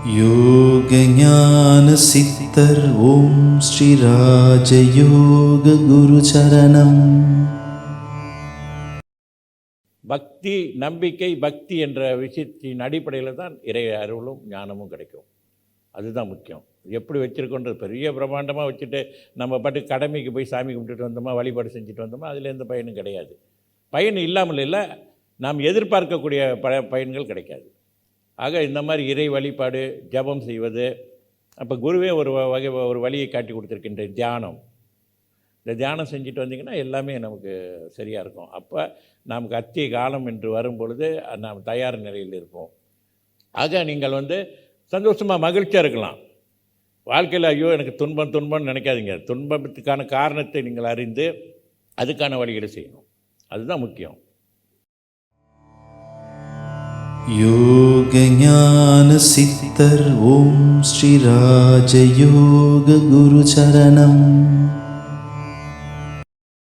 யோக ஞான சித்தர் ஓம் ஸ்ரீ ராஜயோக குரு சரணம். பக்தி, நம்பிக்கை, பக்தி என்ற விஷயத்தின் அடிப்படையில் தான் இறை அருளும் ஞானமும் கிடைக்கும். அதுதான் முக்கியம். எப்படி வச்சுருக்கோன்றது பெரிய பிரம்மாண்டமாக வச்சுட்டு நம்ம பாட்டு கடமைக்கு போய் சாமி கும்பிட்டுட்டு வந்தோமா, வழிபாடு செஞ்சுட்டு வந்தோமா, அதில் எந்த பயனும் கிடையாது. பயன் இல்லாமல் இல்லை, நாம் எதிர்பார்க்கக்கூடிய பயன்கள் கிடைக்காது. ஆக இந்த மாதிரி இறை வழிபாடு, ஜபம் செய்வது, அப்போ குருவே ஒரு வழியை காட்டி கொடுத்துருக்கின்ற தியானம், இந்த தியானம் செஞ்சுட்டு வந்திங்கன்னா எல்லாமே நமக்கு சரியாக இருக்கும். அப்போ நமக்கு அத்திய காலம் என்று வரும்பொழுது நாம் தயார் நிலையில் இருப்போம். ஆக நீங்கள் சந்தோஷமாக மகிழ்ச்சியாக இருக்கலாம். வாழ்க்கையில் ஐயோ எனக்கு துன்பம்னு நினைக்காதீங்க. துன்பத்துக்கான காரணத்தை நீங்கள் அறிந்து அதுக்கான வழிகளை செய்யணும். அதுதான் முக்கியம். யோக ஞான சித்தர் ஓம் ஸ்ரீ ராஜயோக குரு சரணம்.